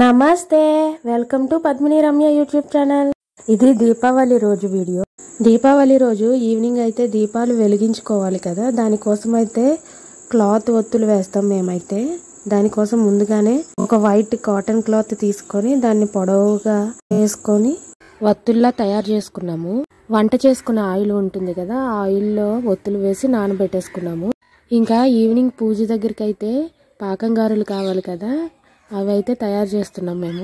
నమస్తే, welcome to Padmini Ramya YouTube channel. ఇది దీపావళి రోజు వీడియో. దీపావళి రోజు ఈవినింగ్ అయితే దీపాలు వెలిగించుకోవాలి కదా, దానికోసం అయితే క్లాత్ ఒత్తులు వేస్తాం మేమైతే. దానికోసం ముందుగానే ఒక వైట్ కాటన్ క్లాత్ తీసుకొని దాన్ని పొడవుగా వేసుకొని ఒత్తుల్లా తయారు చేసుకున్నాము. వంట చేసుకున్న ఆయిల్ ఉంటుంది కదా, ఆ ఆయిల్లో ఒత్తులు వేసి నానబెట్టేసుకున్నాము. ఇంకా ఈవినింగ్ పూజ దగ్గరికి అయితే పాకం గారెలు కావాలి కదా, అవి అయితే తయారు చేస్తున్నాం మేము.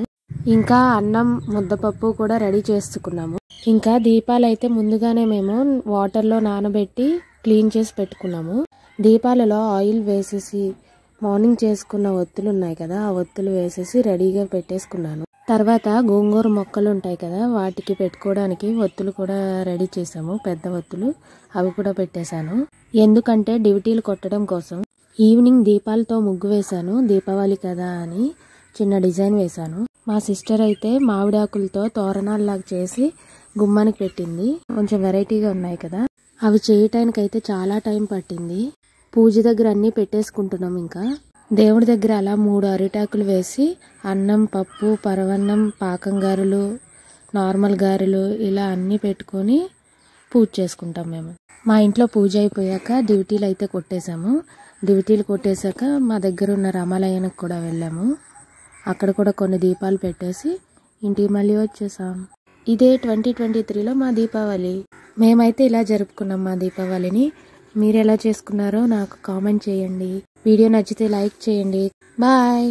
ఇంకా అన్నం ముద్దపప్పు కూడా రెడీ చేసుకున్నాము. ఇంకా దీపాలు అయితే ముందుగానే మేము వాటర్లో నానబెట్టి క్లీన్ చేసి పెట్టుకున్నాము. దీపాలలో ఆయిల్ వేసేసి మార్నింగ్ చేసుకున్న ఒత్తులు ఉన్నాయి కదా, ఆ ఒత్తులు వేసేసి రెడీగా పెట్టేసుకున్నాను. తర్వాత గోంగూర మొక్కలు ఉంటాయి కదా, వాటికి పెట్టుకోవడానికి ఒత్తులు కూడా రెడీ చేసాము, పెద్ద ఒత్తులు. అవి కూడా పెట్టేశాను, ఎందుకంటే డ్యూటీలు కొట్టడం కోసం. ఈవినింగ్ దీపాలతో ముగ్గు వేశాను, దీపావళి కదా అని చిన్న డిజైన్ వేశాను. మా సిస్టర్ అయితే మామిడాకులతో తోరణాల్లాగా చేసి గుమ్మానికి పెట్టింది. కొంచెం వెరైటీగా ఉన్నాయి కదా, అవి చేయటానికి అయితే చాలా టైం పట్టింది. పూజ దగ్గర అన్నీ పెట్టేసుకుంటున్నాం. ఇంకా దేవుడి దగ్గర అలా 3 అరిటాకులు వేసి అన్నం, పప్పు, పరవన్నం, పాకం గారెలు, నార్మల్ గారెలు ఇలా అన్నీ పెట్టుకొని పూజ చేసుకుంటాం మేము. మా ఇంట్లో పూజ అయిపోయాక డ్యూటీలు అయితే కొట్టేశాము. డ్యూటీలు కొట్టేశాక మా దగ్గర ఉన్న రామాలయానికి కూడా వెళ్ళాము. అక్కడ కూడా కొన్ని దీపాలు పెట్టేసి ఇంటికి మళ్ళీ వచ్చేసాం. ఇదే 2023లో మా దీపావళి. మేమైతే ఇలా జరుపుకున్నాం మా దీపావళిని. మీరు ఎలా చేసుకున్నారో నాకు కామెంట్ చేయండి. వీడియో నచ్చితే లైక్ చేయండి. బాయ్.